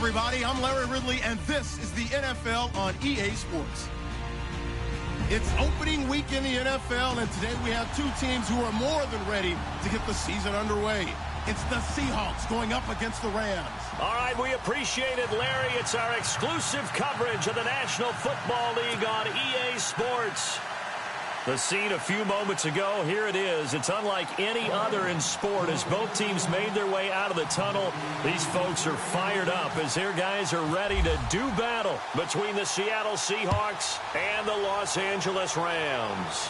everybody. I'm Larry Ridley, and this is the NFL on EA Sports. It's opening week in the NFL, and today we have two teams who are more than ready to get the season underway. It's the Seahawks going up against the Rams. All right, we appreciate it, Larry. It's our exclusive coverage of the National Football League on EA Sports. The scene a few moments ago, here it is. It's unlike any other in sport as both teams made their way out of the tunnel. These folks are fired up as their guys are ready to do battle between the Seattle Seahawks and the Los Angeles Rams.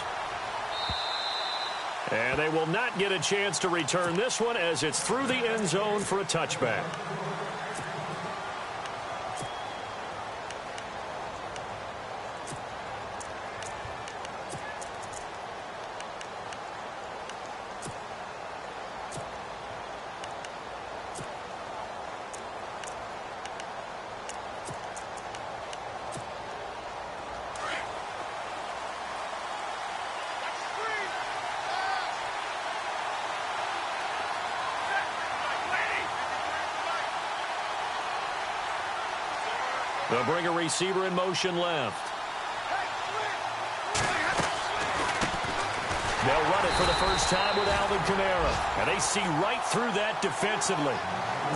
And they will not get a chance to return this one as it's through the end zone for a touchback. They'll bring a receiver in motion left. They'll run it for the first time with Alvin Kamara. And they see right through that defensively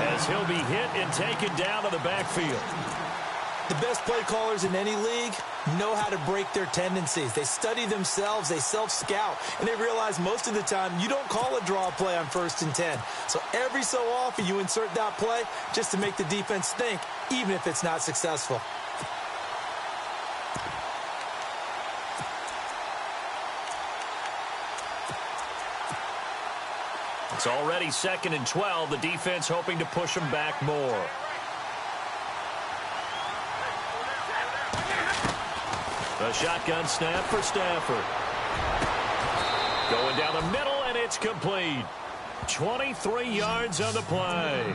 as he'll be hit and taken down to the backfield. The best play callers in any league know how to break their tendencies. They study themselves, they self-scout, and they realize most of the time you don't call a draw play on 1st and 10. So every so often you insert that play just to make the defense think, even if it's not successful. It's already 2nd and 12. The defense hoping to push them back more. A shotgun snap for Stafford. Going down the middle, and it's complete. 23 yards on the play.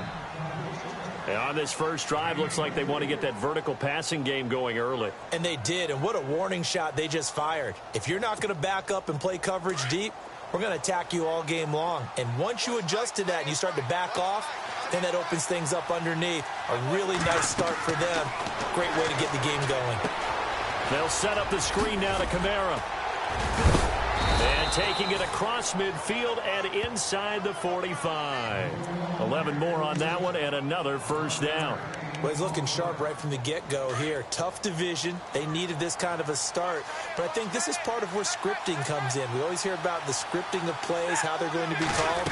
And on this first drive, looks like they want to get that vertical passing game going early. And they did, and what a warning shot they just fired. If you're not going to back up and play coverage deep, we're going to attack you all game long. And once you adjust to that and you start to back off, then that opens things up underneath. A really nice start for them. Great way to get the game going. They'll set up the screen now to Kamara. And taking it across midfield and inside the 45. 11 more on that one and another first down. Well, he's looking sharp right from the get-go here. Tough division. They needed this kind of a start. But I think this is part of where scripting comes in. We always hear about the scripting of plays, how they're going to be called.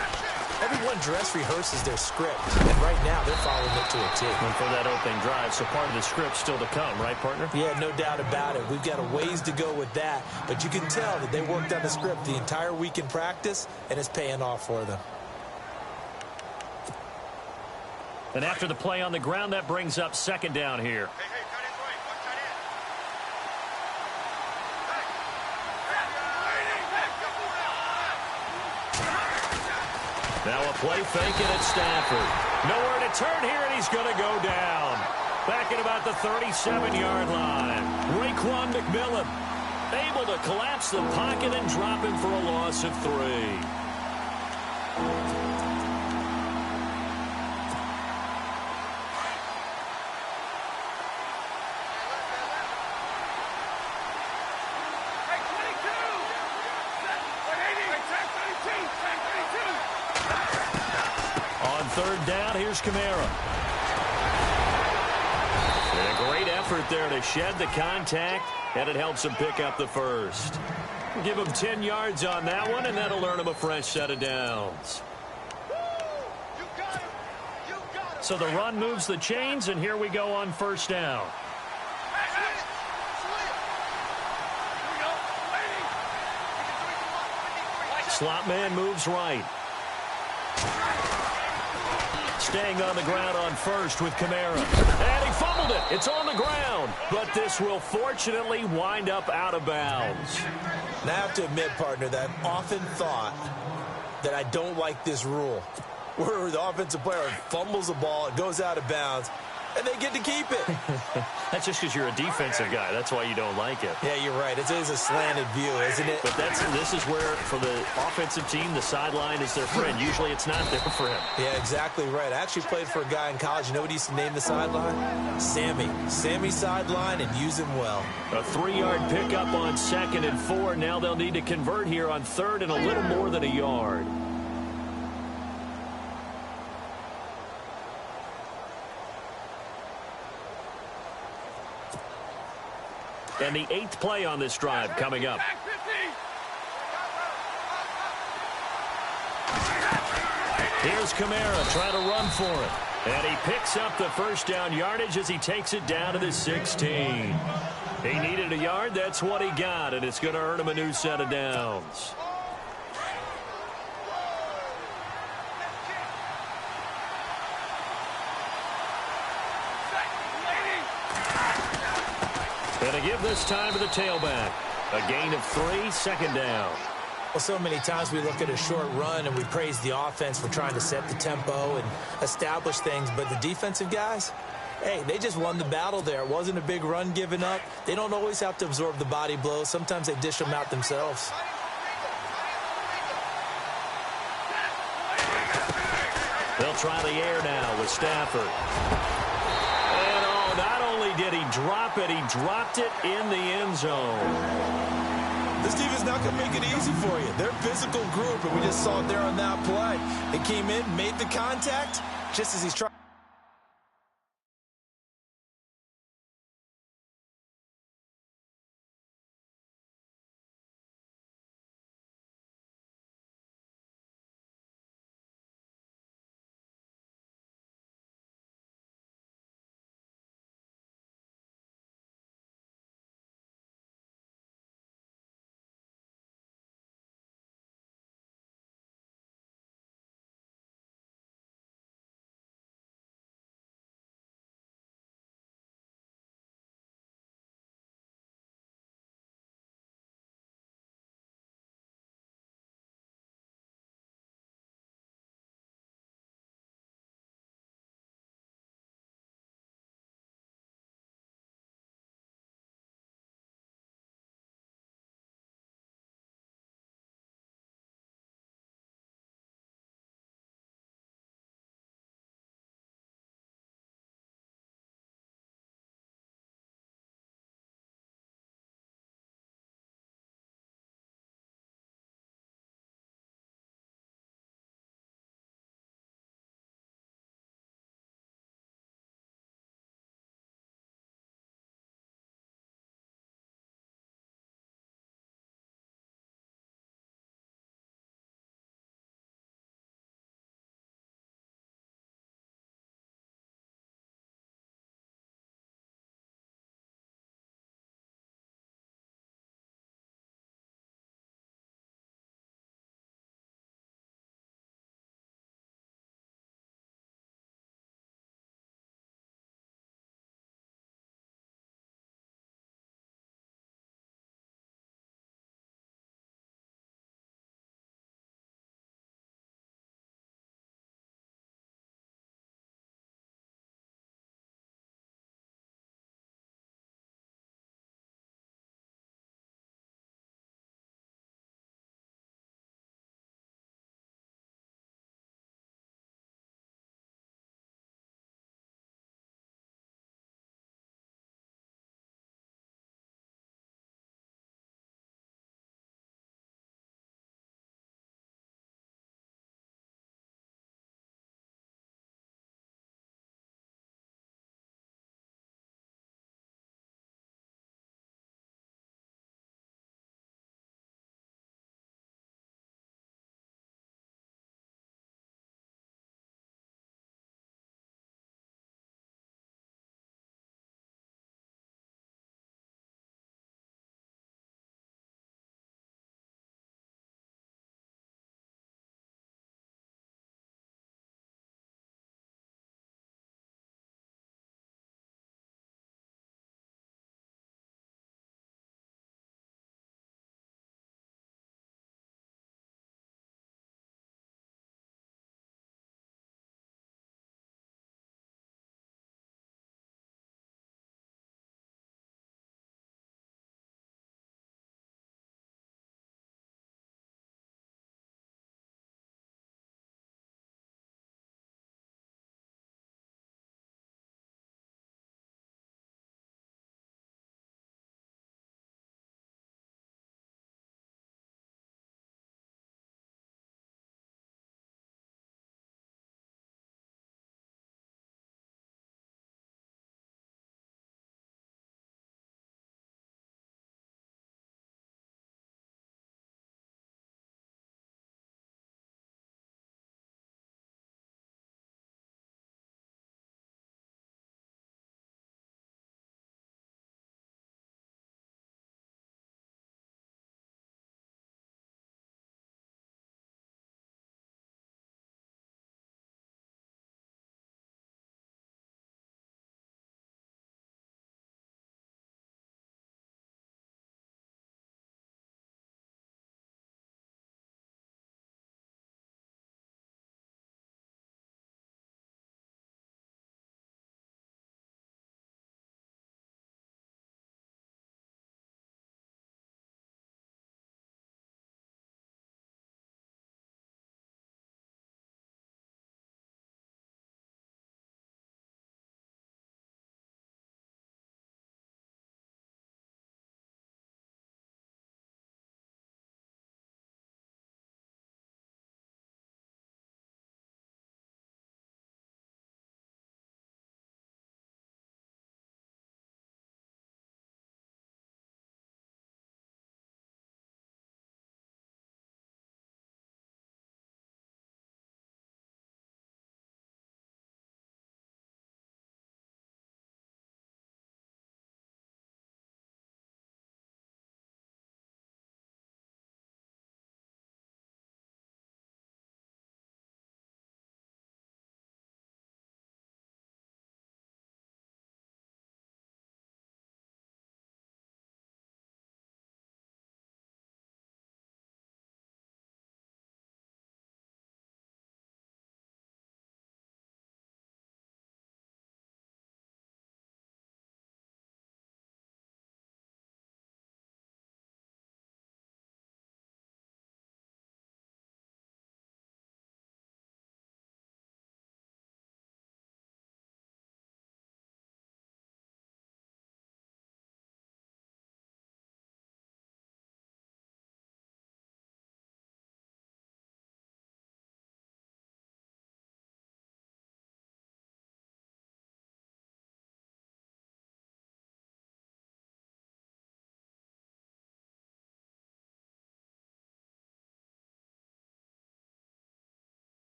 Everyone dress rehearses their script, and right now they're following it to a T. And for that opening drive, so part of the script still to come, right, partner? Yeah, no doubt about it. We've got a ways to go with that, but you can tell that they worked on the script the entire week in practice, and it's paying off for them. And after the play on the ground, that brings up 2nd down here. Now a play fake it at Stafford. Nowhere to turn here, and he's going to go down. Back at about the 37-yard line. Raekwon McMillan able to collapse the pocket and drop him for a loss of 3. On 3rd down, here's Kamara. And a great effort there to shed the contact, and it helps him pick up the first. Give him 10 yards on that one, and that'll earn him a fresh set of downs. So the run moves the chains, and here we go on 1st down. Slot man moves right. Staying on the ground on 1st with Kamara. And he fumbled it. It's on the ground. But this will fortunately wind up out of bounds. Now I have to admit, partner, that I've often thought that I don't like this rule. Where the offensive player fumbles the ball, it goes out of bounds. and they get to keep it. That's just because you're a defensive guy. That's why you don't like it. Yeah, you're right. It is a slanted view, isn't it? But this is where, for the offensive team, the sideline is their friend. Usually it's not their friend. Yeah, exactly right. I actually played for a guy in college. You know what he used to name the sideline? Sammy. Sammy sideline, and use him well. A 3-yard pickup on 2nd and 4. Now they'll need to convert here on 3rd and a little more than a yard. And the 8th play on this drive coming up. Here's Kamara trying to run for it. And he picks up the first down yardage as he takes it down to the 16. He needed a yard. That's what he got, and it's going to earn him a new set of downs. And a give this time to the tailback. A gain of 3, 2nd down. Well, so many times we look at a short run and we praise the offense for trying to set the tempo and establish things, but the defensive guys, hey, they just won the battle there. It wasn't a big run given up. They don't always have to absorb the body blows. Sometimes they dish them out themselves. They'll try the air now with Stafford. And oh, not only did he drop it, he dropped it in the end zone. This team is not going to make it easy for you. They're a physical group, and we just saw it there on that play. They came in, made the contact, just as he's trying.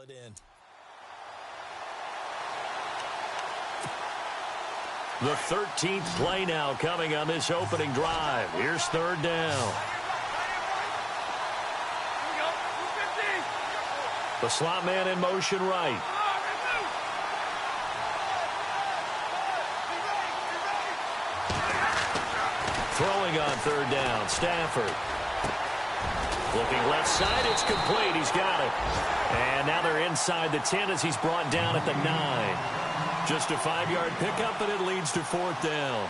it in. The 13th play now coming on this opening drive. Here's 3rd down. The slot man in motion right. Throwing on 3rd down, Stafford. Looking left side, it's complete. He's got it. And now they're inside the 10 as he's brought down at the 9. Just a 5-yard pickup, and it leads to 4th down.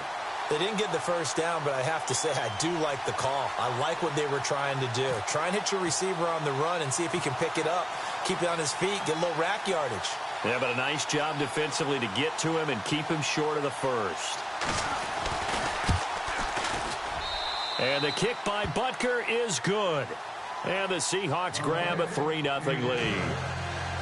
They didn't get the first down, but I have to say I do like the call. I like what they were trying to do. Try and hit your receiver on the run and see if he can pick it up, keep it on his feet, get a little rack yardage. Yeah, but a nice job defensively to get to him and keep him short of the first. And the kick by Butker is good. And the Seahawks grab a 3-0 lead.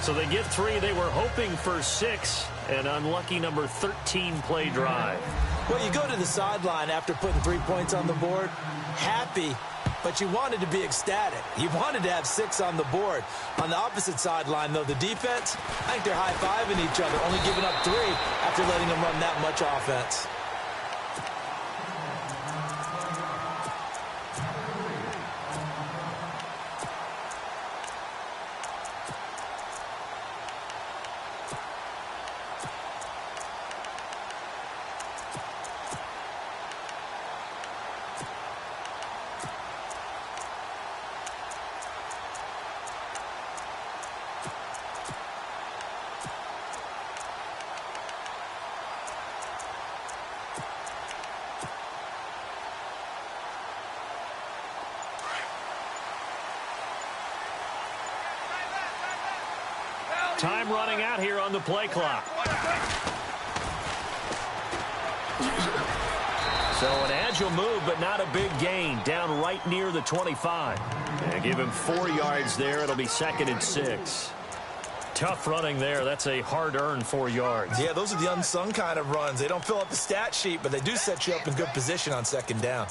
So they get 3. They were hoping for 6. An unlucky number 13 play drive. Well, you go to the sideline after putting 3 points on the board, happy, but you wanted to be ecstatic. You wanted to have 6 on the board. On the opposite sideline, though, the defense, I think they're high-fiving each other, only giving up 3 after letting them run that much offense. Time running out here on the play clock. So an agile move, but not a big gain. Down right near the 25. And give him 4 yards there. It'll be 2nd and 6. Tough running there. That's a hard-earned 4 yards. Yeah, those are the unsung kind of runs. They don't fill up the stat sheet, but they do set you up in good position on 2nd down.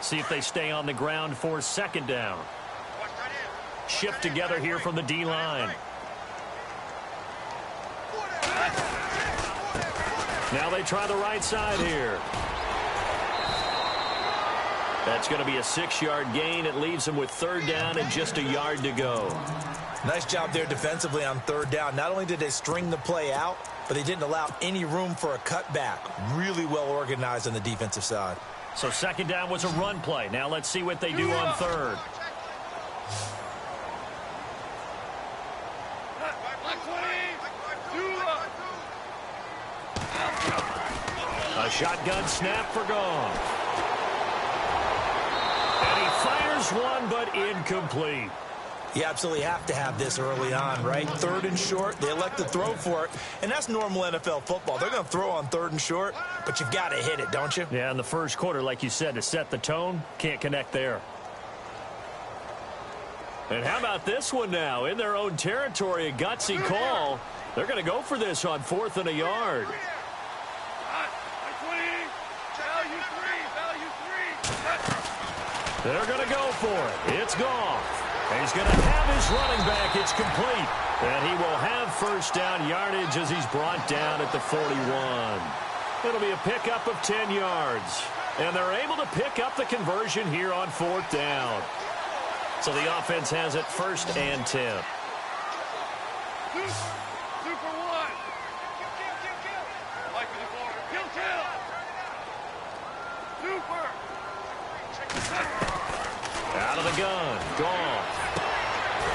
See if they stay on the ground for 2nd down. Shift together here from the D-line. Now they try the right side here. That's going to be a 6-yard gain. It leaves them with 3rd down and just a yard to go. Nice job there defensively on 3rd down. Not only did they string the play out, but they didn't allow any room for a cutback. Really well organized on the defensive side. So 2nd down was a run play. Now let's see what they do on 3rd. A shotgun snap for Goff. And he fires one, but incomplete. You absolutely have to have this early on, right? 3rd and short, they elect to throw for it, and that's normal NFL football. They're going to throw on 3rd and short, but you've got to hit it, don't you? Yeah, in the first quarter, like you said, to set the tone, can't connect there. And how about this one now? In their own territory, a gutsy call. They're going to go for this on 4th and a yard. They're going to go for it. It's Goff. And he's going to have his running back. It's complete. And he will have 1st down yardage as he's brought down at the 41. It'll be a pickup of 10 yards. And they're able to pick up the conversion here on 4th down. So the offense has it 1st and 10. Out of the gun, Goff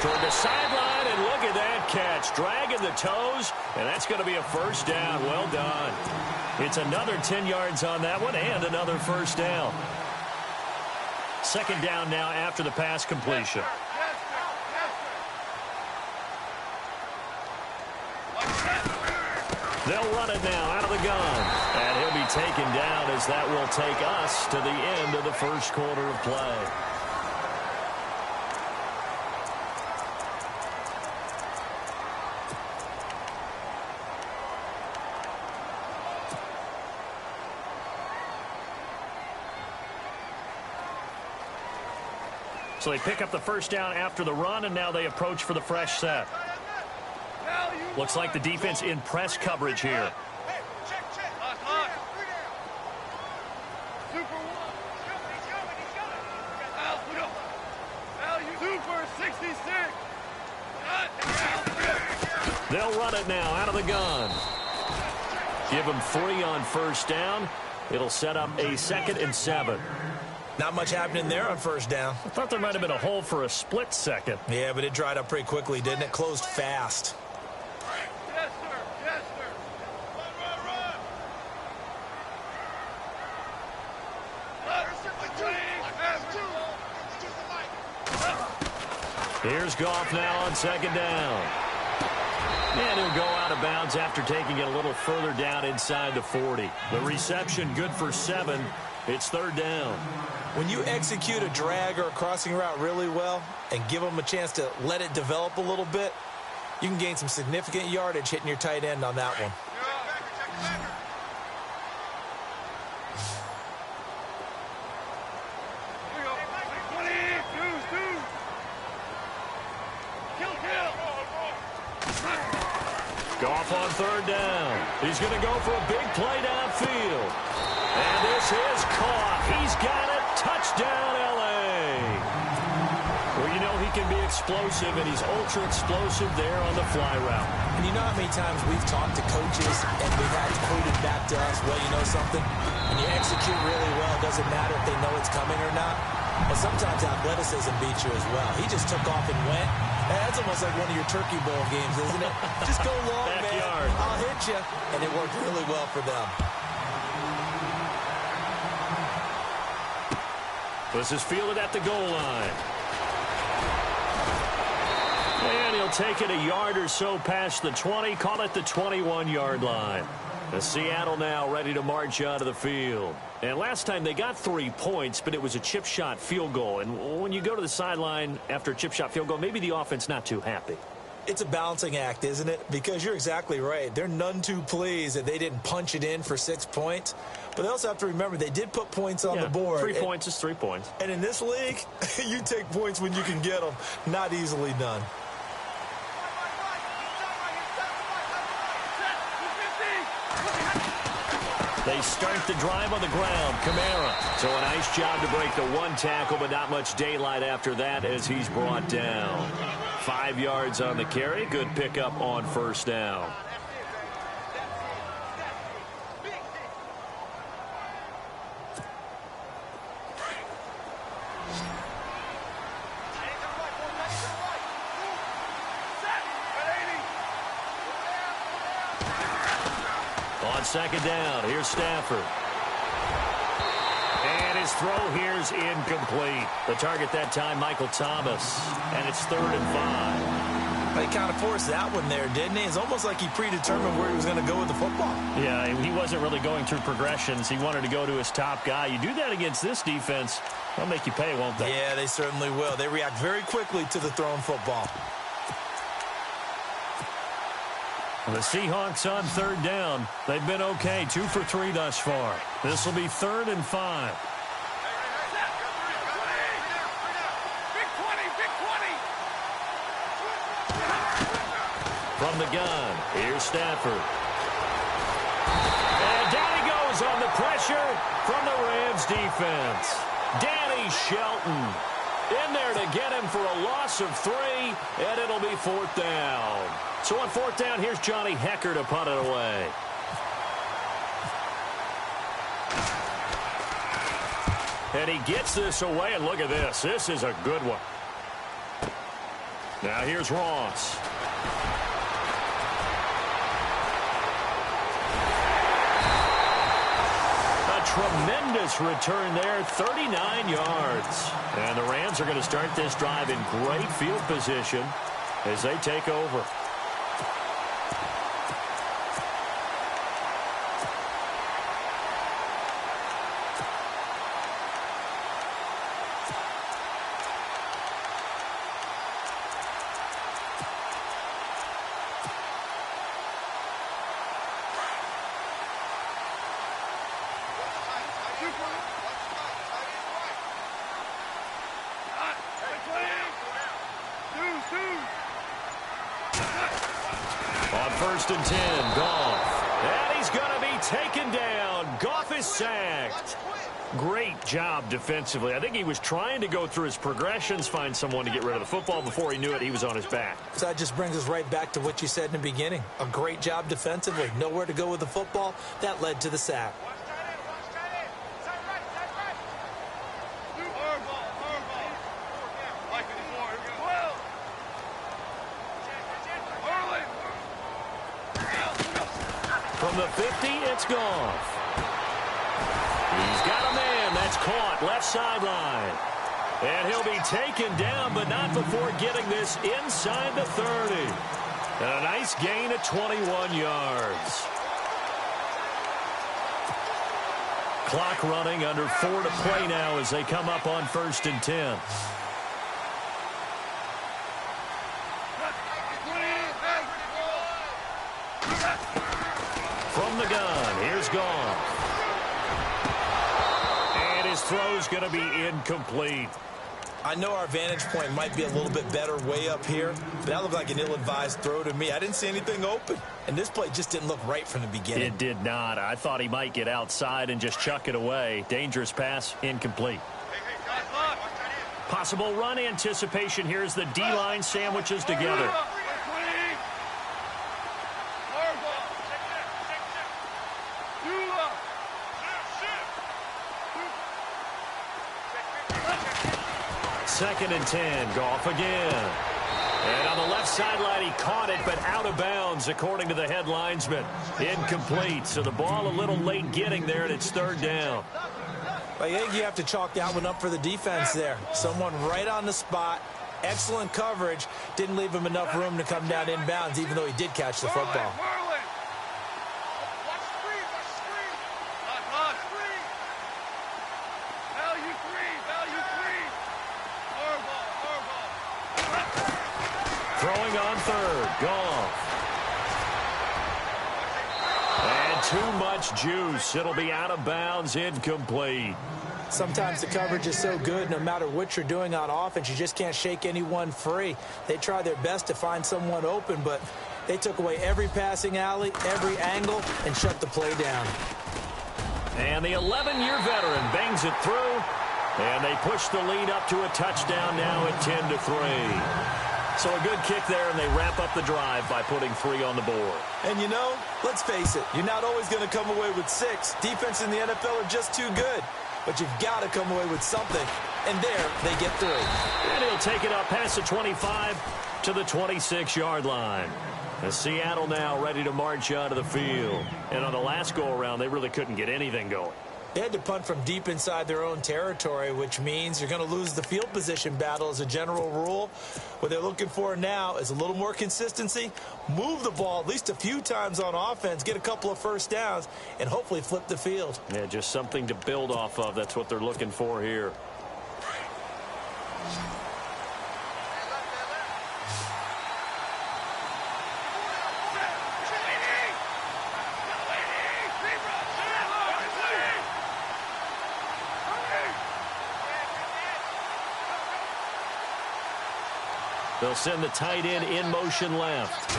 toward the sideline, and look at that catch, dragging the toes, and that's going to be a 1st down. Well done. It's another 10 yards on that one, and another 1st down. 2nd down now after the pass completion. They'll run it now out of the gun, and he'll be taken down as that will take us to the end of the first quarter of play. So they pick up the first down after the run, and now they approach for the fresh set. Looks like the defense in press coverage here. They'll run it now out of the gun. Give them 3 on first down. It'll set up a 2nd and 7. Not much happening there on first down. I thought there might have been a hole for a split second. Yeah, but it dried up pretty quickly, didn't it? Closed fast. Yes, sir. Yes, sir. Run, run. Here's Goff now on 2nd down. And he'll go out of bounds after taking it a little further down inside the 40. The reception good for 7. It's 3rd down. When you execute a drag or a crossing route really well and give them a chance to let it develop a little bit, you can gain some significant yardage hitting your tight end on that one. Goff on 3rd down. He's going to go for a big play downfield. And this is caught. He's got it. Touchdown, L.A. Well, you know he can be explosive, and he's ultra-explosive there on the fly route. And you know how many times we've talked to coaches and we've had quoted back to us, well, you know something? When you execute really well, it doesn't matter if they know it's coming or not. And sometimes athleticism beats you as well. He just took off and went. That's almost like one of your Turkey Bowl games, isn't it? Just go long, Backyard. man. I'll hit you. And it worked really well for them. This is fielded at the goal line. And he'll take it a yard or so past the 20, call it the 21-yard line. The Seattle now ready to march out of the field. And last time they got 3 points, but it was a chip shot field goal. And when you go to the sideline after a chip shot field goal, maybe the offense not too happy. It's a balancing act, isn't it? Because you're exactly right. They're none too pleased that they didn't punch it in for 6 points. But they also have to remember they did put points on the board. 3 points is 3 points. And in this league, you take points when you can get them. Not easily done. They start the drive on the ground. Kamara. So a nice job to break the 1 tackle, but not much daylight after that as he's brought down. 5 yards on the carry. Good pickup on first down. On 2nd down, here's Stafford. And his throw here's incomplete. The target that time, Michael Thomas. And it's 3rd and 5. He kind of forced that one there, didn't he? It's almost like he predetermined where he was going to go with the football. Yeah, he wasn't really going through progressions. He wanted to go to his top guy. You do that against this defense, they'll make you pay, won't they? Yeah, they certainly will. They react very quickly to the thrown football. The Seahawks on 3rd down. They've been okay, 2 for 3 thus far. This will be 3rd and 5. From the gun, here's Stafford. And down he goes on the pressure from the Rams defense. Danny Shelton in there to get him for a loss of 3, and it'll be 4th down. So on 4th down, here's Johnny Hecker to punt it away. And he gets this away, and look at this. This is a good one. Now here's Ross. A tremendous return there, 39 yards. And the Rams are going to start this drive in great field position as they take over. first and 10. Goff. And he's going to be taken down. Goff is sacked. Great job defensively. I think he was trying to go through his progressions, find someone to get rid of the football. Before he knew it, he was on his back. So that just brings us right back to what you said in the beginning. A great job defensively. Nowhere to go with the football. That led to the sack. From the 50, it's Goff. He's got a man that's caught left sideline. And he'll be taken down, but not before getting this inside the 30. And a nice gain of 21 yards. Clock running, under 4 to play now as they come up on first and 10. From the gun, here's Goff. And his throw's going to be incomplete. I know our vantage point might be a little bit better way up here, but that looked like an ill-advised throw to me. I didn't see anything open, and this play just didn't look right from the beginning. It did not. I thought he might get outside and just chuck it away. Dangerous pass, incomplete. Possible run anticipation. Here's the D-line sandwiches together. Second and 10, Goff again. And on the left sideline, he caught it, but out of bounds, according to the head linesman. Incomplete, so the ball a little late getting there, and it's third down. I think you have to chalk that one up for the defense there. Someone right on the spot, excellent coverage, didn't leave him enough room to come down inbounds, even though he did catch the football. Throwing on third, Goff. And too much juice. It'll be out of bounds, incomplete. Sometimes the coverage is so good, no matter what you're doing on offense, you just can't shake anyone free. They try their best to find someone open, but they took away every passing alley, every angle, and shut the play down. And the 11-year veteran bangs it through, and they push the lead up to a touchdown now at 10-3. So a good kick there, and they wrap up the drive by putting 3 on the board. And, you know, let's face it, you're not always going to come away with 6. Defense in the NFL are just too good. But you've got to come away with something. And there, they get 3. And he'll take it up past the 25 to the 26-yard line. And Seattle now ready to march out of the field. And on the last go-around, they really couldn't get anything going. They had to punt from deep inside their own territory, which means you're going to lose the field position battle as a general rule. What they're looking for now is a little more consistency, move the ball at least a few times on offense, get a couple of first downs, and hopefully flip the field. Yeah, just something to build off of. That's what they're looking for here. They'll send the tight end in motion left.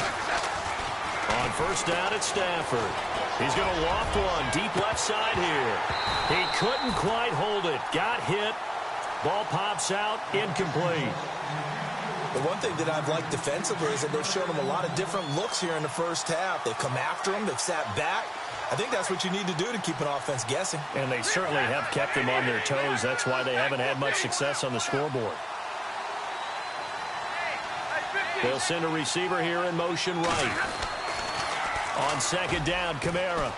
On first down, it's Stafford. He's going to loft one deep left side here. He couldn't quite hold it. Got hit. Ball pops out. Incomplete. The one thing that I've liked defensively is that they've shown him a lot of different looks here in the first half. They've come after him. They've sat back. I think that's what you need to do to keep an offense guessing. And they certainly have kept them on their toes. That's why they haven't had much success on the scoreboard. They'll send a receiver here in motion right. On second down, Kamara.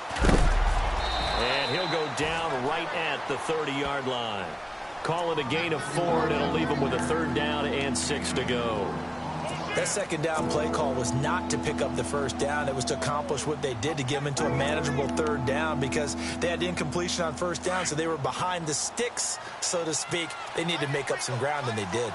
And he'll go down right at the 30-yard line. Call it a gain of 4, and it'll leave him with a third down and 6 to go. That second down play call was not to pick up the first down. It was to accomplish what they did to get them into a manageable third down because they had incompletion on first down, so they were behind the sticks, so to speak. They needed to make up some ground, and they did.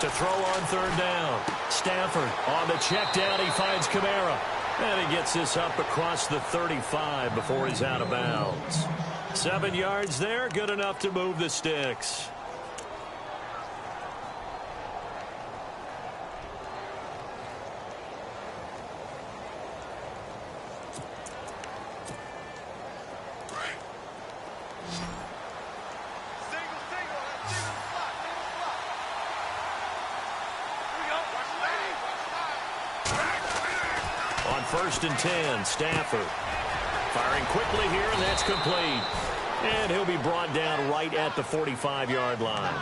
To throw on third down. Stafford on the check down. He finds Kamara. And he gets this up across the 35 before he's out of bounds. 7 yards there. Good enough to move the sticks. first and 10. Stafford firing quickly here, and that's complete. And he'll be brought down right at the 45-yard line.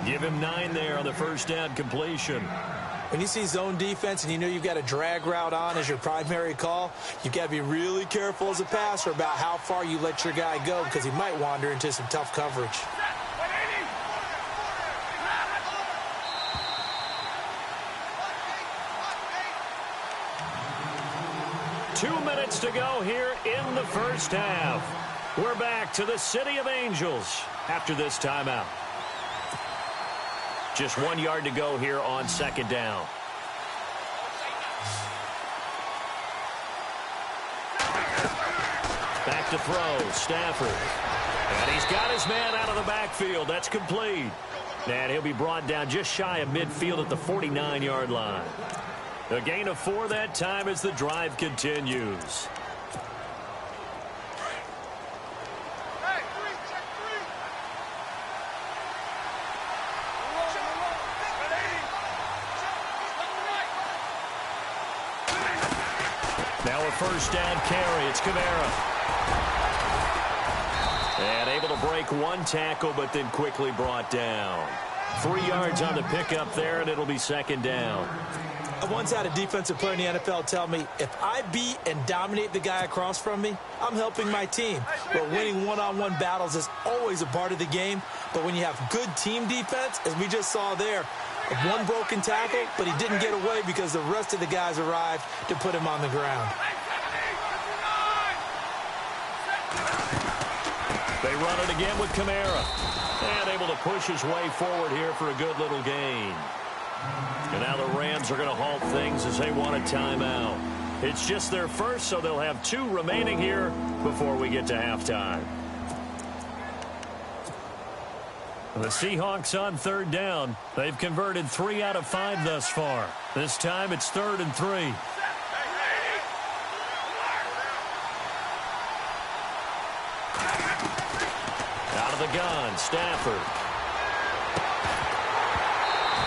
Give him 9 there on the first down completion. When you see zone defense and you know you've got a drag route on as your primary call, you've got to be really careful as a passer about how far you let your guy go because he might wander into some tough coverage. 2 minutes to go here in the first half. We're back to the City of Angels after this timeout. Just 1 yard to go here on second down. Back to throw, Stafford. And he's got his man out of the backfield. That's complete. And he'll be brought down just shy of midfield at the 49-yard line. A gain of 4 that time as the drive continues. Now a first down carry. It's Kamara. And able to break 1 tackle, but then quickly brought down. 3 yards on the pickup there, and it'll be second down. I once had a defensive player in the NFL tell me, if I beat and dominate the guy across from me, I'm helping my team. But winning one-on-one battles is always a part of the game. But when you have good team defense, as we just saw there, 1 broken tackle, but he didn't get away because the rest of the guys arrived to put him on the ground. They run it again with Kamara. And able to push his way forward here for a good little gain. And now the Rams are going to halt things as they want a timeout. It's just their first, so they'll have 2 remaining here before we get to halftime. The Seahawks on third down. They've converted 3 out of 5 thus far. This time it's 3rd and 3. Out of the gun, Stafford.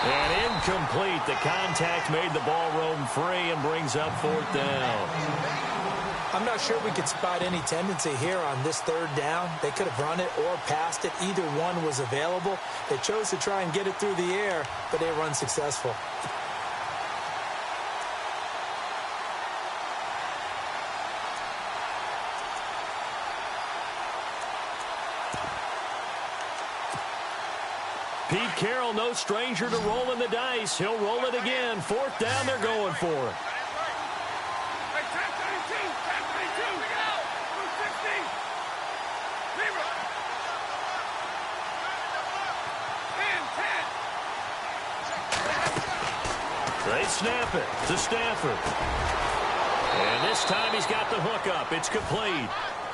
And incomplete. The contact made the ball roam free and brings up 4th down. I'm not sure we could spot any tendency here on this 3rd down. They could have run it or passed it. Either one was available. They chose to try and get it through the air, but they were unsuccessful. Pete Carroll, no stranger to rolling the dice. He'll roll it again. 4th down, they're going for it. They snap it to Stafford. And this time he's got the hook up. It's complete.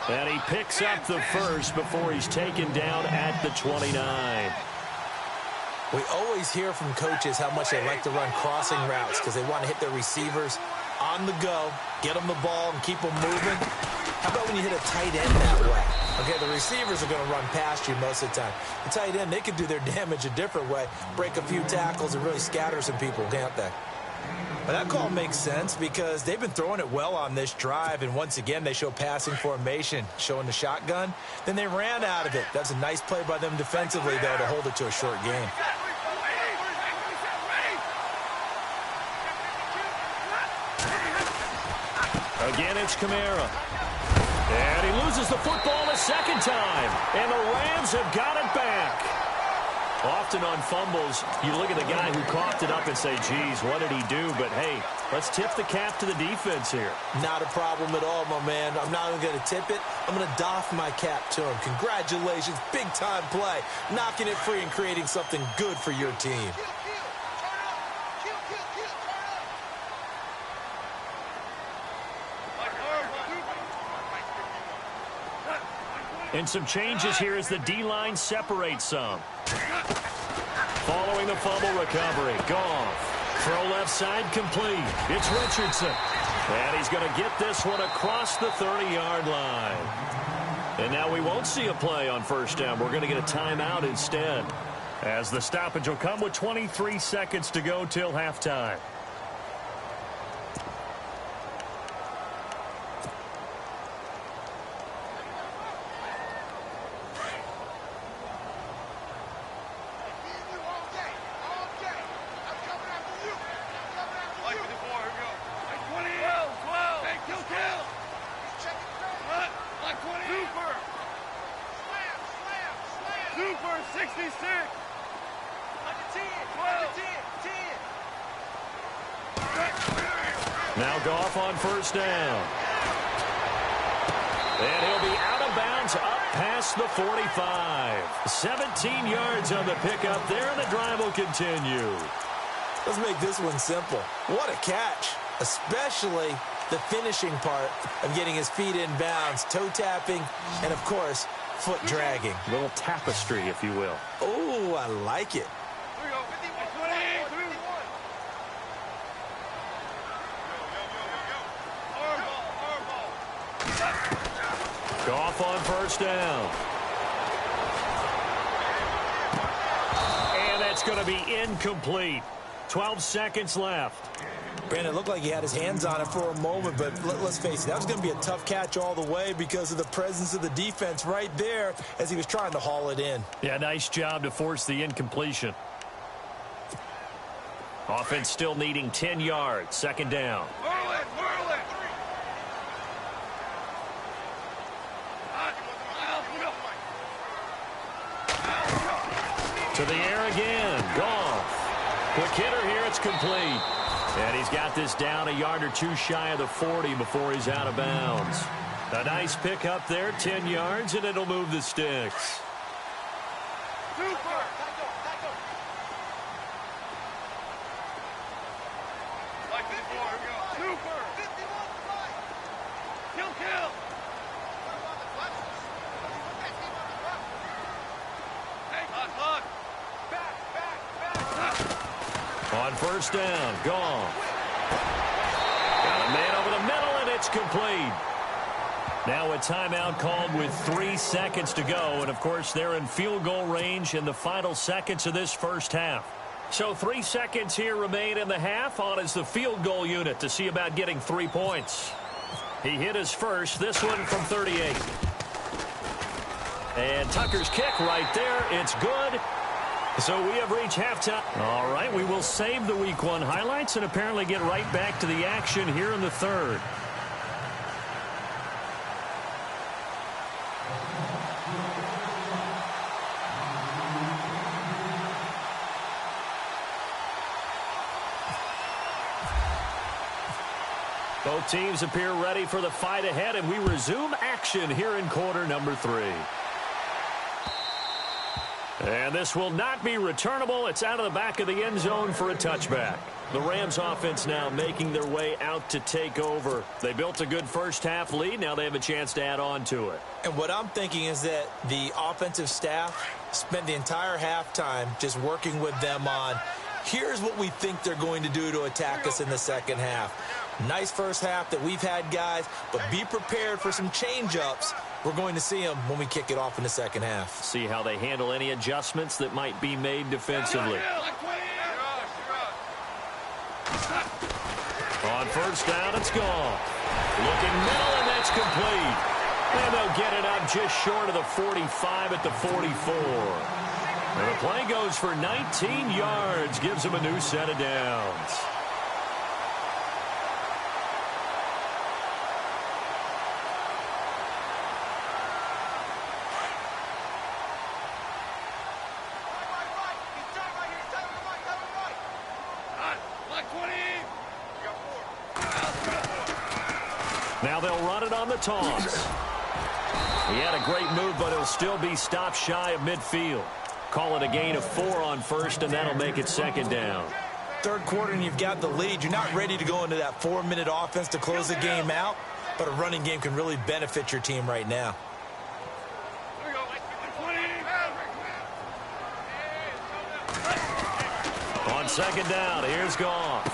And he picks up the first before he's taken down at the 29. We always hear from coaches how much they like to run crossing routes because they want to hit their receivers on the go, get them the ball, and keep them moving. How about when you hit a tight end that way? Okay, the receivers are going to run past you most of the time. The tight end, they can do their damage a different way, break a few tackles and really scatter some people, can't they? But that call makes sense because they've been throwing it well on this drive, and once again, they show passing formation, showing the shotgun. Then they ran out of it. That's a nice play by them defensively, though, to hold it to a short game. Again, it's Kamara. And he loses the football a second time. And the Rams have got it back. Often on fumbles, you look at the guy who coughed it up and say, geez, what did he do? But, hey, let's tip the cap to the defense here. Not a problem at all, my man. I'm not even going to tip it. I'm going to doff my cap to him. Congratulations. Big-time play. Knocking it free and creating something good for your team. And some changes here as the D-line separates some. Following the fumble recovery, Goff. Throw left side complete. It's Richardson. And he's going to get this one across the 30-yard line. And now we won't see a play on first down. We're going to get a timeout instead, as the stoppage will come with 23 seconds to go till halftime. Super 66. 10. Now Goff on first down. And he'll be out of bounds up past the 45. 17 yards on the pickup there, and the drive will continue. Let's make this one simple. What a catch, especially the finishing part of getting his feet in bounds, toe tapping, and, of course, foot dragging. A little tapestry, if you will. Oh, I like it. Here we go. 21. Goff on first down. And that's going to be incomplete. 12 seconds left. Brandon, it looked like he had his hands on it for a moment, but let's face it, that was going to be a tough catch all the way because of the presence of the defense right there as he was trying to haul it in. Yeah, nice job to force the incompletion. Offense still needing 10 yards. Second down. Whirl it. To the air again. Goff. Quick hitter here. It's complete. And he's got this down a yard or two shy of the 40 before he's out of bounds. A nice pick up there. 10 yards, and it'll move the sticks. Super. Like before. Here we go. Super. 51. Kill. Hey, look. On first down, Goff. Got a man over the middle, and it's complete. Now a timeout called with 3 seconds to go. And, of course, they're in field goal range in the final seconds of this first half. So 3 seconds here remain in the half. On is the field goal unit to see about getting 3 points. He hit his first, this one from 38. And Tucker's kick right there. It's good. So we have reached halftime. All right, we will save the Week 1 highlights and apparently get right back to the action here in the third. Both teams appear ready for the fight ahead, and we resume action here in quarter number 3. And this will not be returnable. It's out of the back of the end zone for a touchback. The Rams offense now making their way out to take over. They built a good first half lead. Now they have a chance to add on to it. And what I'm thinking is that the offensive staff spent the entire halftime just working with them on, here's what we think they're going to do to attack us in the second half. Nice first half that we've had, guys, but be prepared for some change-ups. We're going to see them when we kick it off in the second half. See how they handle any adjustments that might be made defensively. On first down, it's gone. Looking middle, and that's complete. And they'll get it up just short of the 45 at the 44. And the play goes for 19 yards, gives them a new set of downs. Now they'll run it on the toss. He had a great move, but he'll still be stopped shy of midfield. Call it a gain of 4 on first, and that'll make it second down. Third quarter, and you've got the lead. You're not ready to go into that 4-minute offense to close the game out, but a running game can really benefit your team right now. On second down, here's Goff.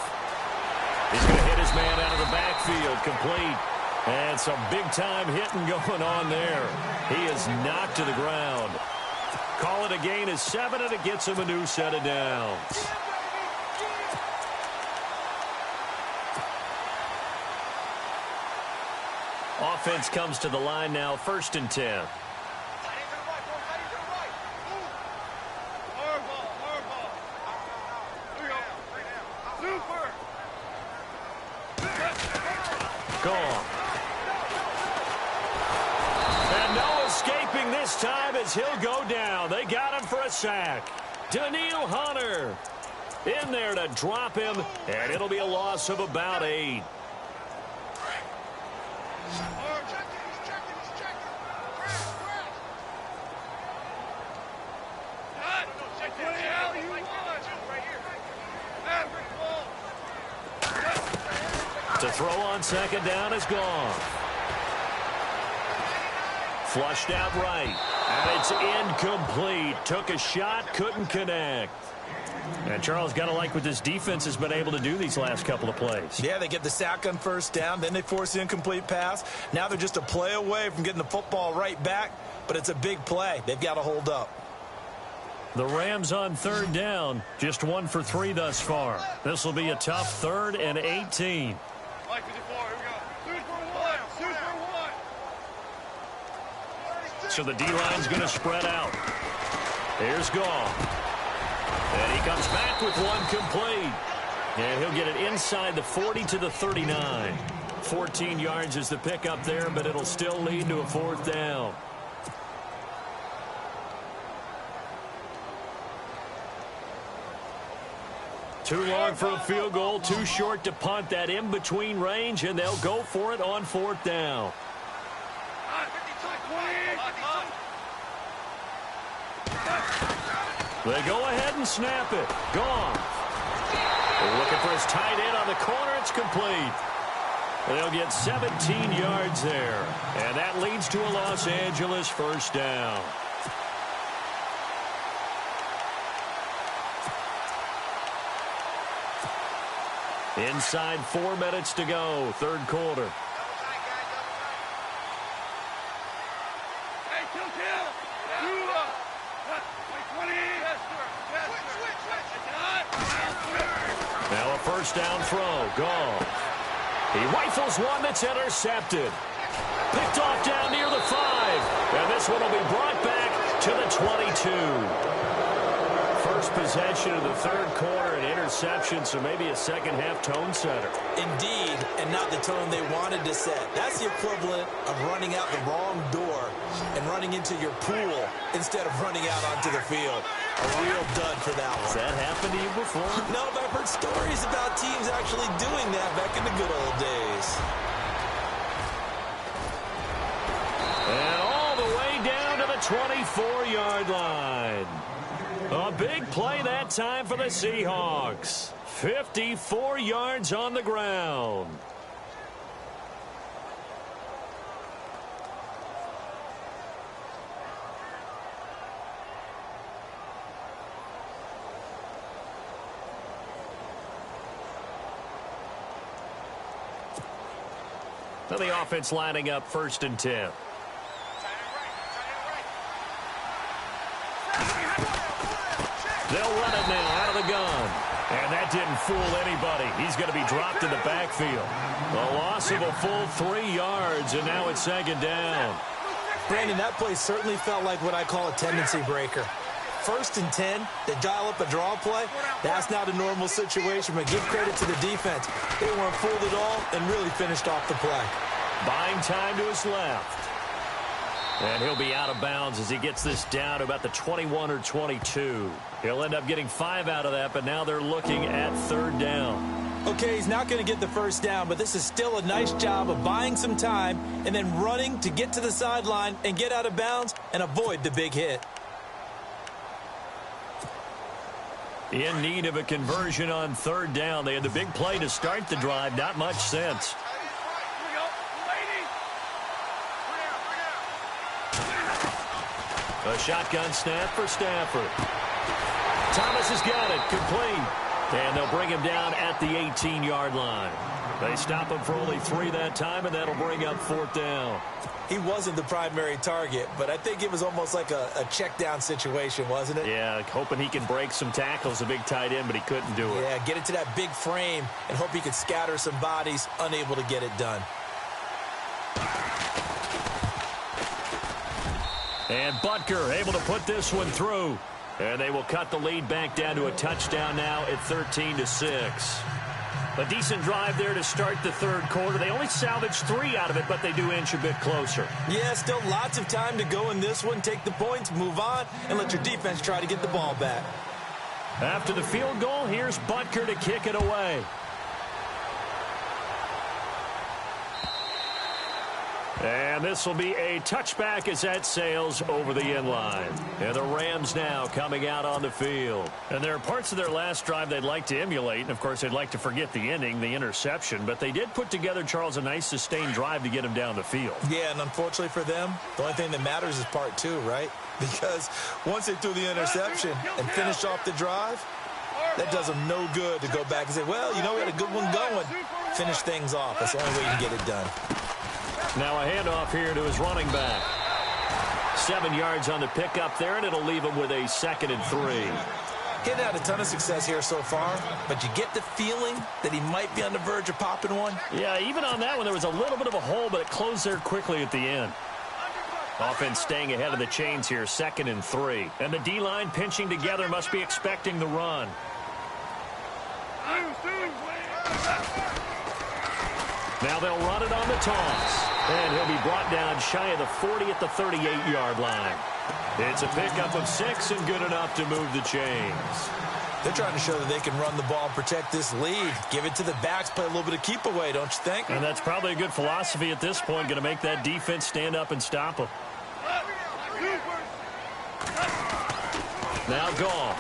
He's going to hit his man out of the backfield, complete. And some big-time hitting going on there. He is knocked to the ground. Call it a gain of 7, and it gets him a new set of downs. Offense comes to the line now, 1st and 10. Gone. And no escaping this this time as he'll go down. They got him for a sack. Daniil Hunter in there to drop him, and it'll be a loss of about 8. To throw on second down is gone. Flushed out right. And it's incomplete. Took a shot, couldn't connect. And Charles, got to like what this defense has been able to do these last couple of plays. Yeah, they get the sack on first down, then they force the incomplete pass. Now they're just a play away from getting the football right back, but it's a big play. They've got to hold up. The Rams on third down, just 1 for 3 thus far. This will be a tough 3rd and 18. So the D-line's going to spread out. Here's Goff. And he comes back with one complete. And he'll get it inside the 40 to the 39. 14 yards is the pickup there, but it'll still lead to a 4th down. Too long for a field goal, too short to punt. That in-between range, and they'll go for it on 4th down. They go ahead and snap it. Gone. They're looking for his tight end on the corner. It's complete. They'll get 17 yards there. And that leads to a Los Angeles 1st down. Inside 4 minutes to go, 3rd quarter. Now a 1st down throw. Goff. He rifles one that's intercepted. Picked off down near the 5. And this one will be brought back to the 22. First possession of the 3rd quarter, an interception, so maybe a second-half tone setter. Indeed, and not the tone they wanted to set. That's the equivalent of running out the wrong door and running into your pool instead of running out onto the field. A real dud for that one. Has that happened to you before? No, but I've heard stories about teams actually doing that back in the good old days. And all the way down to the 24-yard line. A big play that time for the Seahawks. 54 yards on the ground. So the offense lining up 1st and 10. They'll run it now out of the gun. And that didn't fool anybody. He's going to be dropped in the backfield. A loss of a full 3 yards, and now it's 2nd down. Brandon, that play certainly felt like what I call a tendency breaker. 1st and 10, they dial up a draw play. That's not a normal situation, but give credit to the defense. They weren't fooled at all and really finished off the play. Buying time to his left. And he'll be out of bounds as he gets this down to about the 21 or 22. He'll end up getting 5 out of that, but now they're looking at 3rd down. Okay, he's not going to get the 1st down, but this is still a nice job of buying some time and then running to get to the sideline and get out of bounds and avoid the big hit. In need of a conversion on 3rd down. They had the big play to start the drive. Not much sense. A shotgun snap for Stafford. Thomas has got it. Complete. And they'll bring him down at the 18-yard line. They stop him for only 3 that time, and that'll bring up 4th down. He wasn't the primary target, but I think it was almost like a check down situation, wasn't it? Yeah, hoping he can break some tackles, a big tight end, but he couldn't do it. Yeah, get into that big frame and hope he could scatter some bodies, unable to get it done. And Butker able to put this one through. And they will cut the lead back down to a touchdown now at 13-6. A decent drive there to start the third quarter. They only salvaged 3 out of it, but they do inch a bit closer. Yeah, still lots of time to go in this one. Take the points, move on, and let your defense try to get the ball back. After the field goal, here's Butker to kick it away. And this will be a touchback as that sails over the end line. And the Rams now coming out on the field. And there are parts of their last drive they'd like to emulate. And, of course, they'd like to forget the ending, the interception. But they did put together, Charles, a nice sustained drive to get him down the field. Yeah, and unfortunately for them, the only thing that matters is part 2, right? Because once they threw the interception and finished off the drive, that does them no good to go back and say, well, you know, we had a good one going. Finish things off. That's the only way you can get it done. Now a handoff here to his running back. 7 yards on the pickup there, and it'll leave him with a 2nd and 3. He hasn't had a ton of success here so far, but you get the feeling that he might be on the verge of popping one. Yeah, even on that one, there was a little bit of a hole, but it closed there quickly at the end. Offense staying ahead of the chains here, 2nd and 3. And the D-line pinching together, must be expecting the run. Now they'll run it on the toss. And he'll be brought down shy of the 40 at the 38-yard line. It's a pickup of 6 and good enough to move the chains. They're trying to show that they can run the ball and protect this lead. Give it to the backs, play a little bit of keep away, don't you think? And that's probably a good philosophy at this point, going to make that defense stand up and stop them. Now Goff.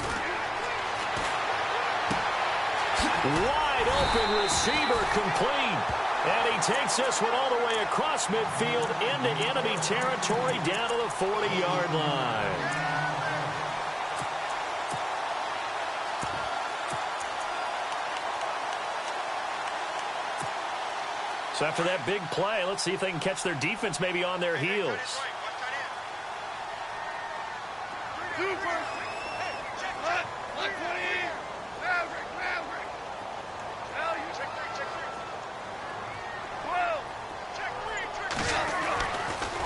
Wide open receiver complete. And he takes this one all the way across midfield into enemy territory down to the 40-yard line. So after that big play, let's see if they can catch their defense maybe on their heels.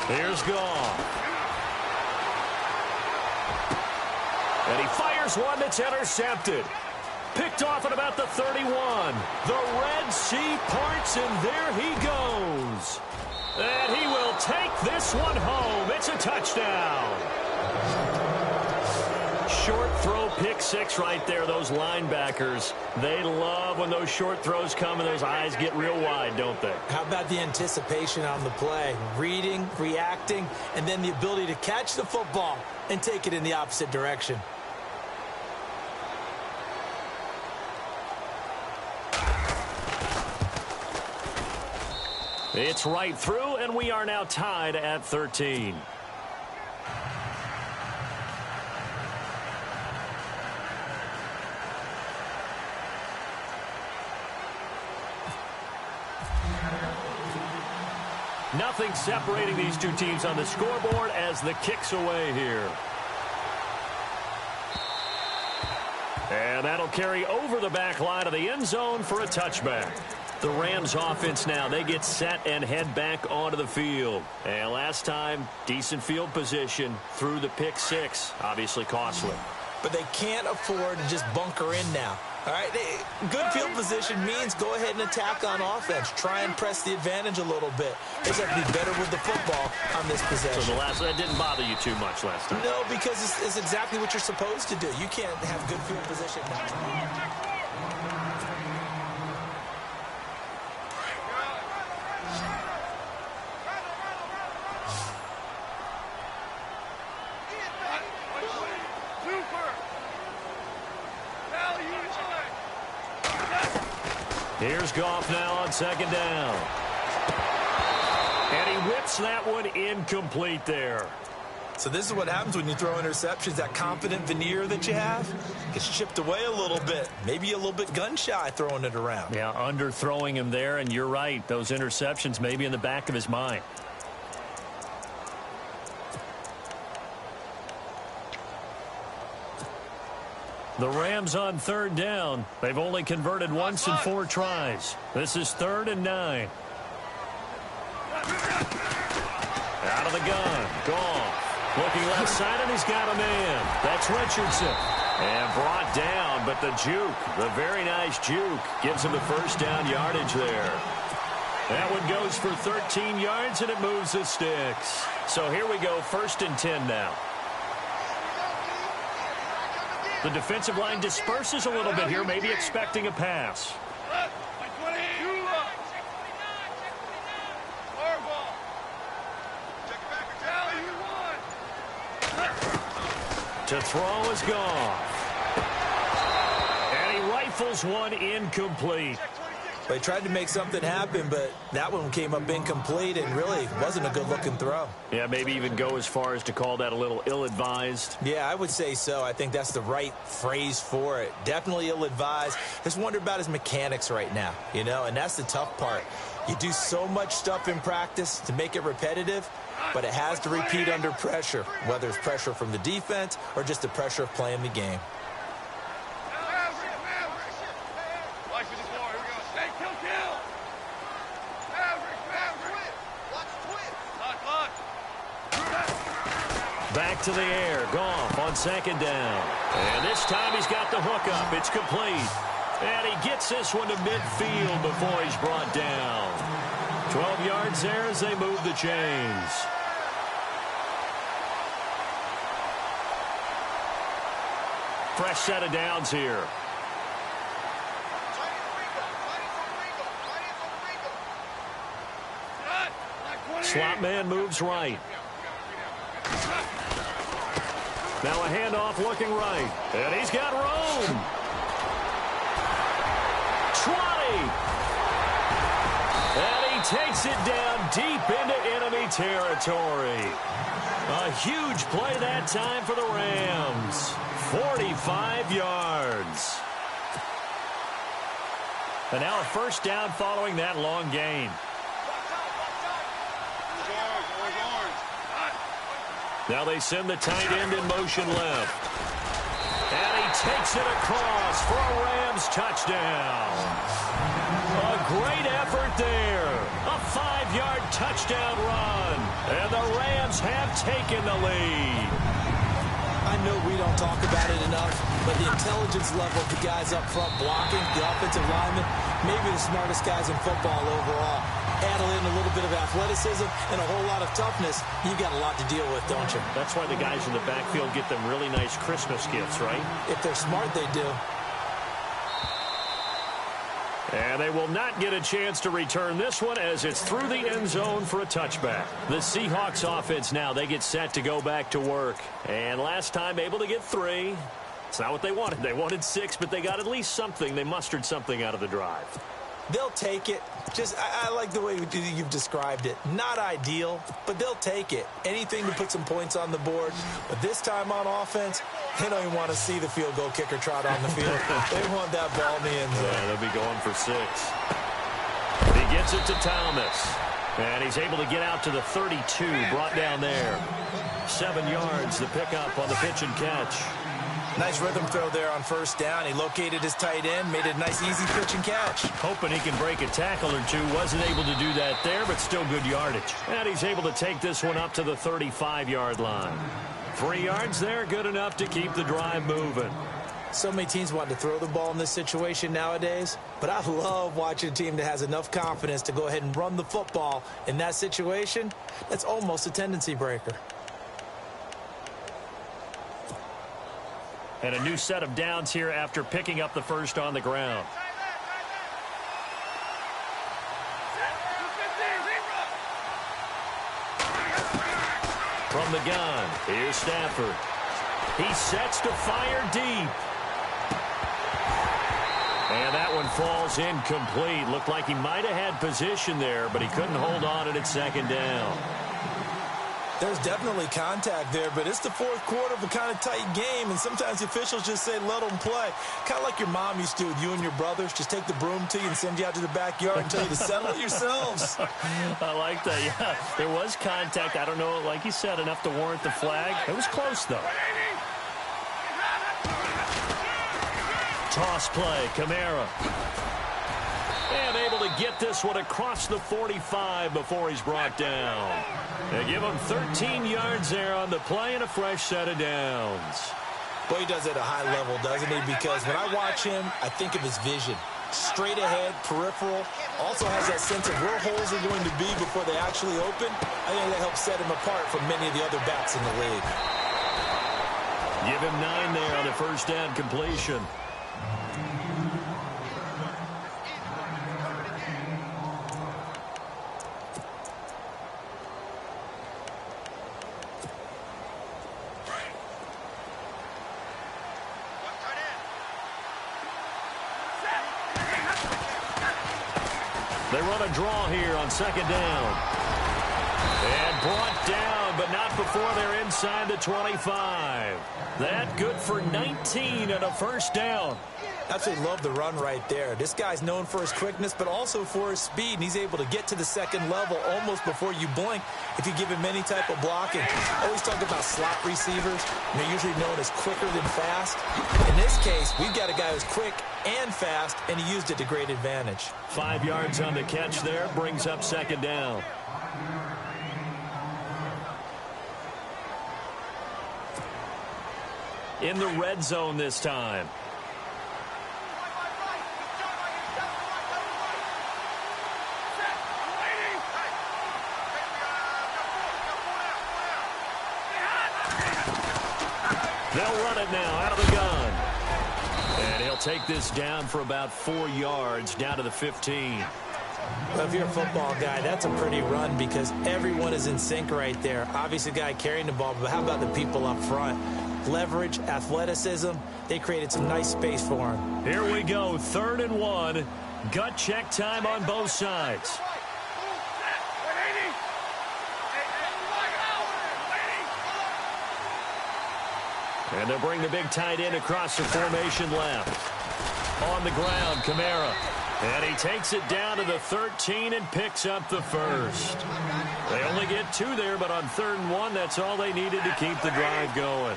Here's Goff. And he fires one that's intercepted. Picked off at about the 31. The Red Sea parts, and there he goes. And he will take this one home. It's a touchdown. Short throw, pick 6 right there. Those linebackers, they love when those short throws come and those eyes get real wide, don't they? How about the anticipation on the play? Reading, reacting, and then the ability to catch the football and take it in the opposite direction. It's right through, and we are now tied at 13. Nothing separating these two teams on the scoreboard as the kick's away here. And that'll carry over the back line of the end zone for a touchback. The Rams offense now, they get set and head back onto the field. And last time, decent field position through the pick 6, obviously costly. But they can't afford to just bunker in now. All right, good field position means go ahead and attack on offense. Try and press the advantage a little bit. They just have to be better with the football on this possession. So that didn't bother you too much last time? No, because it's exactly what you're supposed to do. You can't have good field position now. Here's Goff now on 2nd down. And he whips that one incomplete there. So this is what happens when you throw interceptions. That confident veneer that you have gets chipped away a little bit. Maybe a little bit gun-shy throwing it around. Yeah, underthrowing him there, and you're right. Those interceptions may be in the back of his mind. The Rams on 3rd down. They've only converted once in 4 tries. This is 3rd and 9. Out of the gun. Goff. Looking left side, and he's got a man. That's Richardson. And brought down, but the juke, the very nice juke, gives him the first down yardage there. That one goes for 13 yards, and it moves the sticks. So here we go, 1st and 10 now. The defensive line disperses a little bit here, maybe expecting a pass. To throw is gone. And he rifles one incomplete. They tried to make something happen, but that one came up incomplete and really wasn't a good-looking throw. Yeah, maybe even go as far as to call that a little ill-advised. Yeah, I would say so. I think that's the right phrase for it. Definitely ill-advised. Just wonder about his mechanics right now, you know, and that's the tough part. You do so much stuff in practice to make it repetitive, but it has to repeat under pressure, whether it's pressure from the defense or just the pressure of playing the game. Back to the air. Goff on 2nd down. And this time he's got the hook up. It's complete. And he gets this one to midfield before he's brought down. 12 yards there as they move the chains. Fresh set of downs here. Slot man moves right. Now a handoff looking right. And he's got room. 20. And he takes it down deep into enemy territory. A huge play that time for the Rams. 45 yards. And now a 1st down following that long gain. Now they send the tight end in motion left. And he takes it across for a Rams touchdown. A great effort there. A 5-yard touchdown run. And the Rams have taken the lead. I know we don't talk about it enough, but the intelligence level of the guys up front blocking, the offensive linemen, maybe the smartest guys in football overall. Add in a little bit of athleticism and a whole lot of toughness, you've got a lot to deal with, don't you? That's why the guys in the backfield get them really nice Christmas gifts, right? If they're smart, they do. And they will not get a chance to return this one as it's through the end zone for a touchback. The Seahawks offense now, they get set to go back to work. And last time able to get 3. It's not what they wanted. They wanted 6, but they got at least something. They mustered something out of the drive. They'll take it. I like the way you've described it. Not ideal, but they'll take it. Anything to put some points on the board. But this time on offense, they don't even want to see the field goal kicker trot on the field. They want that ball in the end zone. Yeah, they'll be going for 6. He gets it to Thomas. And he's able to get out to the 32, brought down there. 7 yards, the pickup on the pitch and catch. Nice rhythm throw there on 1st down. He located his tight end, made it a nice, easy pitch and catch. Hoping he can break a tackle or two. Wasn't able to do that there, but still good yardage. And he's able to take this one up to the 35-yard line. 3 yards there, good enough to keep the drive moving. So many teams want to throw the ball in this situation nowadays, but I love watching a team that has enough confidence to go ahead and run the football. In that situation, that's almost a tendency breaker. And a new set of downs here after picking up the first on the ground. From the gun, here's Stafford. He sets to fire deep. And that one falls incomplete. Looked like he might have had position there, but he couldn't hold on at 2nd down. There's definitely contact there, but it's the 4th quarter of a kind of tight game, and sometimes the officials just say, let them play. Kind of like your mom used to with you and your brothers. Just take the broom to you and send you out to the backyard and tell you to settle it yourselves. I like that, yeah. There was contact. I don't know, like you said, enough to warrant the flag. It was close, though. Toss play, Kamara. And able to get this one across the 45 before he's brought down. They give him 13 yards there on the play and a fresh set of downs. Boy, he does it at a high level, doesn't he? Because when I watch him, I think of his vision. Straight ahead, peripheral, also has that sense of where holes are going to be before they actually open. I think that helps set him apart from many of the other backs in the league. Give him 9 there on the first down completion. They run a draw here on second down. And brought down, but not before they're inside the 25. That good for 19 and a first down. Absolutely love the run right there. This guy's known for his quickness, but also for his speed. And he's able to get to the second level almost before you blink if you give him any type of blocking. I always talk about slot receivers, and they're usually known as quicker than fast. In this case, we've got a guy who's quick and fast, and he used it to great advantage. 5 yards on the catch there, brings up second down. In the red zone this time. They'll run it now out of the gun. And he'll take this down for about 4 yards, down to the 15. Well, if you're a football guy, that's a pretty run because everyone is in sync right there. Obviously, the guy carrying the ball, but how about the people up front? Leverage, athleticism, they created some nice space for him. Here we go, 3rd and 1. Gut check time on both sides. And they'll bring the big tight end across the formation left. On the ground, Kamara. And he takes it down to the 13 and picks up the first. They only get 2 there, but on 3rd and 1, that's all they needed to keep the drive going.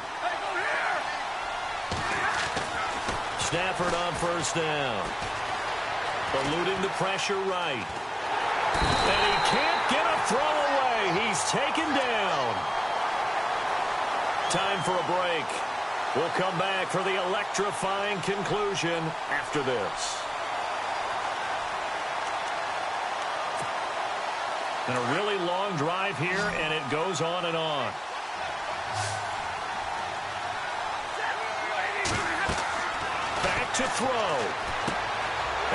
Stafford on first down. Eluding the pressure right. And he can't get a throw away. He's taken down. Time for a break. We'll come back for the electrifying conclusion after this. And a really long drive here, and it goes on and on. Back to throw.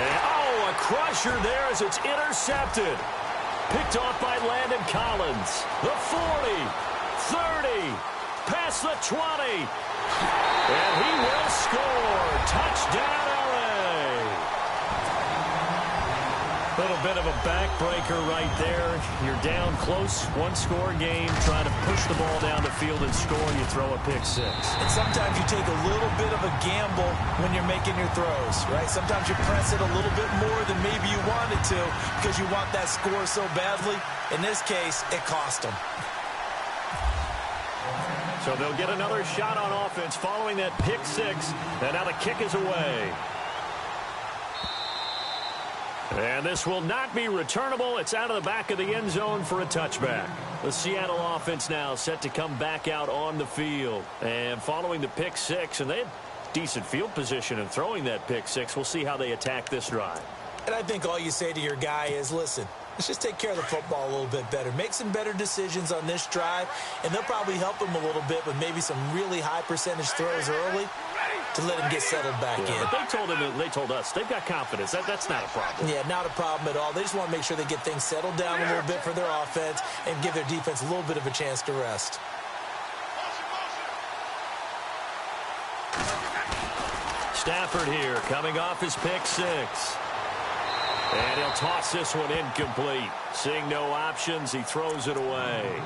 And, oh, a crusher there as it's intercepted. Picked off by Landon Collins. The 40, 30, past the 20. And he will score. Touchdown, LA. Little bit of a backbreaker right there. You're down close, 1-score game, trying to push the ball down the field and score, and you throw a pick 6. And sometimes you take a little bit of a gamble when you're making your throws, right? Sometimes you press it a little bit more than maybe you wanted to because you want that score so badly. In this case, it cost them. So they'll get another shot on offense following that pick 6. And now the kick is away. And this will not be returnable. It's out of the back of the end zone for a touchback. The Seattle offense now set to come back out on the field. And following the pick 6, and they had decent field position in throwing that pick 6. We'll see how they attack this drive. And I think all you say to your guy is, listen, let's just take care of the football a little bit better. Make some better decisions on this drive, and they'll probably help him a little bit with maybe some really high percentage throws early to let him get settled back in. But they told us they've got confidence. That's not a problem. Yeah, not a problem at all. They just want to make sure they get things settled down a little bit for their offense and give their defense a little bit of a chance to rest. Stafford here coming off his pick 6. And he'll toss this one incomplete. Seeing no options, he throws it away.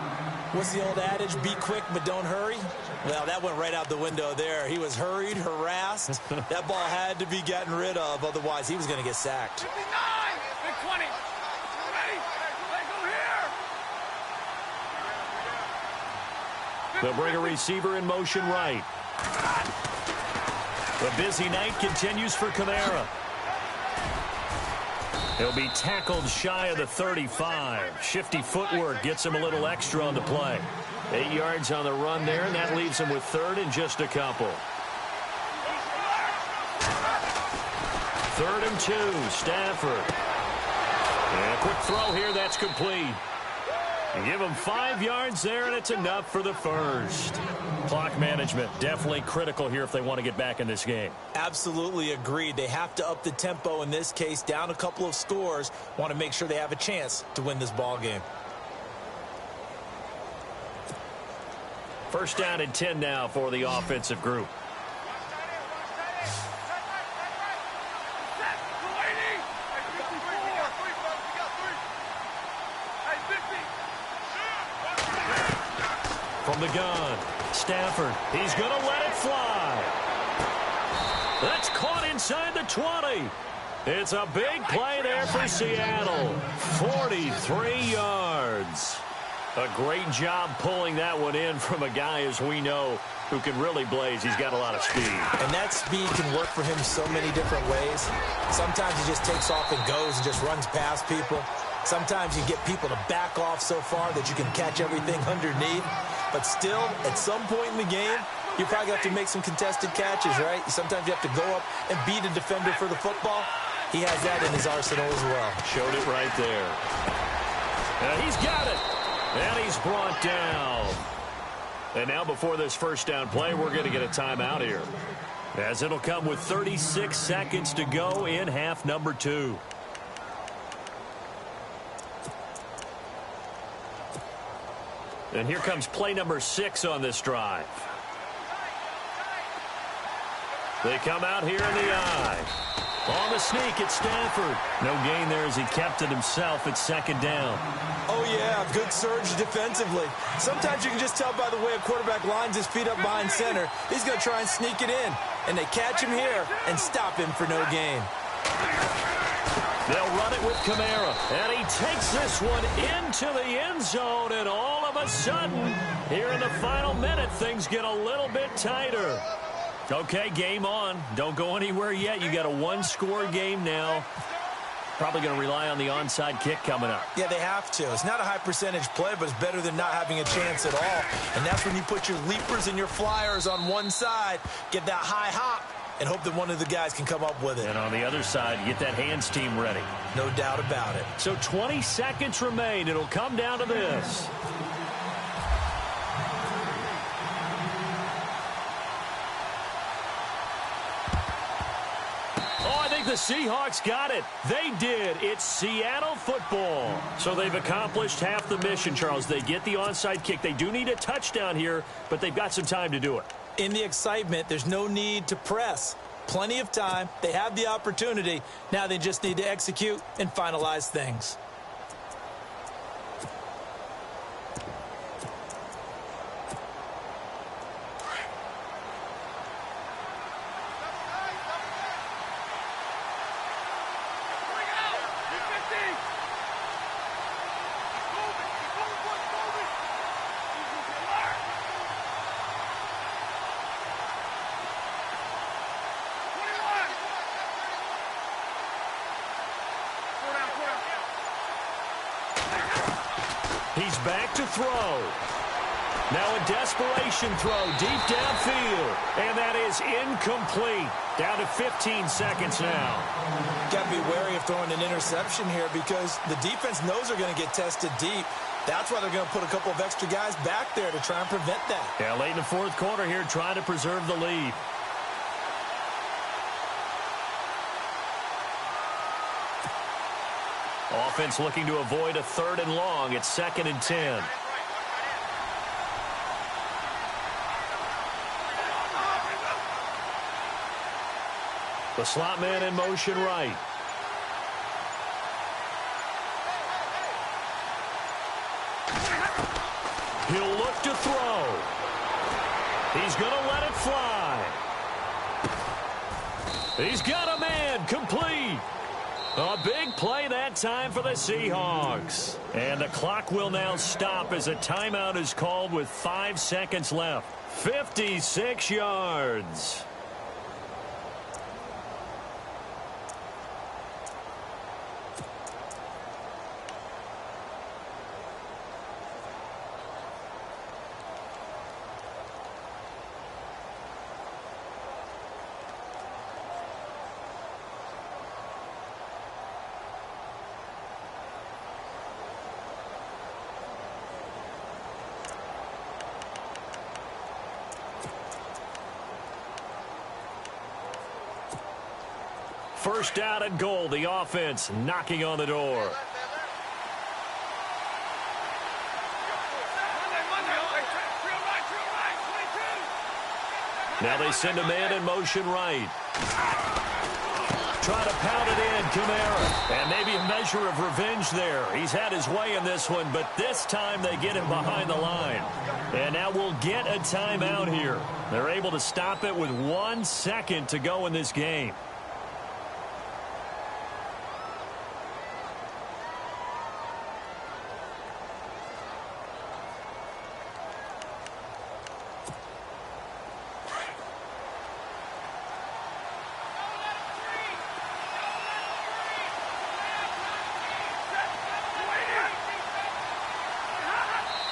What's the old adage? Be quick, but don't hurry. Well, that went right out the window there. He was hurried, harassed. That ball had to be gotten rid of. Otherwise, he was going to get sacked. 59, big 20. Ready? Go here. They'll bring a receiver in motion right. The busy night continues for Kamara. He'll be tackled shy of the 35. Shifty footwork gets him a little extra on the play. 8 yards on the run there, and that leaves him with 3rd and just a couple. 3rd and 2, Stafford. And a quick throw here, that's complete. You give them 5 yards there, and it's enough for the first. Clock management, definitely critical here if they want to get back in this game. Absolutely agreed. They have to up the tempo in this case, down a couple of scores. Want to make sure they have a chance to win this ball game. First down and 10 now for the offensive group. From the gun, Stafford, he's going to let it fly. That's caught inside the 20. It's a big play there for Seattle. 43 yards. A great job pulling that one in from a guy, as we know, who can really blaze. He's got a lot of speed. And that speed can work for him so many different ways. Sometimes he just takes off and goes and just runs past people. Sometimes you get people to back off so far that you can catch everything underneath. But still, at some point in the game, you probably have to make some contested catches, right? Sometimes you have to go up and beat a defender for the football. He has that in his arsenal as well. Showed it right there. And he's got it. And he's brought down. And now before this first down play, we're going to get a timeout here, as it'll come with 36 seconds to go in half number 2. And here comes play number 6 on this drive. They come out here in the eye. On the sneak, it's Stafford. No gain there as he kept it himself at 2nd down. Oh, yeah, good surge defensively. Sometimes you can just tell by the way a quarterback lines his feet up behind center. He's going to try and sneak it in. And they catch him here and stop him for no gain. They'll run it with Kamara. And he takes this one into the end zone. And all of a sudden, here in the final minute, things get a little bit tighter. Okay, game on. Don't go anywhere yet. You got a 1-score game now. Probably going to rely on the onside kick coming up. Yeah, they have to. It's not a high percentage play, but it's better than not having a chance at all. And that's when you put your leapers and your flyers on one side, get that high hop, and hope that one of the guys can come up with it. And on the other side, you get that hands team ready. No doubt about it. So 20 seconds remain. It'll come down to this. The Seahawks got it. They did. It's Seattle football. So they've accomplished half the mission, Charles. They get the onside kick. They do need a touchdown here, but they've got some time to do it. In the excitement, there's no need to press. Plenty of time. They have the opportunity. Now they just need to execute and finalize things. He's back to throw. Now a desperation throw deep downfield. And that is incomplete. Down to 15 seconds now. Got to be wary of throwing an interception here because the defense knows they're going to get tested deep. That's why they're going to put a couple of extra guys back there to try and prevent that. Yeah, late in the 4th quarter here, trying to preserve the lead. Offense looking to avoid a 3rd and long. It's 2nd and 10. The slot man in motion right. He'll look to throw. He's going to let it fly. He's got a man. Complete. A big play that time for the Seahawks. And the clock will now stop as a timeout is called with 5 seconds left. 56 yards. First down and goal. The offense knocking on the door. Now they send a man in motion right. Try to pound it in, Kamara. And maybe a measure of revenge there. He's had his way in this one, but this time they get him behind the line. And now we'll get a timeout here. They're able to stop it with 1 second to go in this game.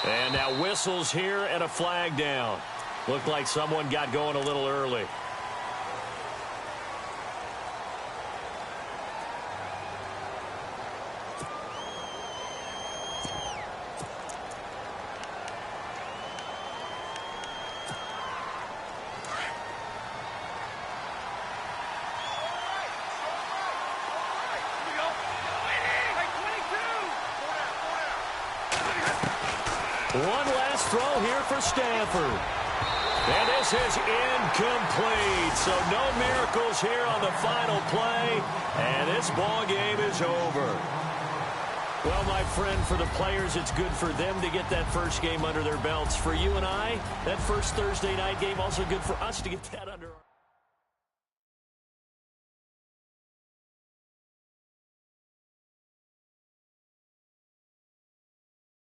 And now whistles here and a flag down. Looked like someone got going a little early. One last throw here for Stanford. And this is incomplete. So no miracles here on the final play. And this ball game is over. Well, my friend, for the players, it's good for them to get that first game under their belts. For you and I, that first Thursday night game, also good for us to get that under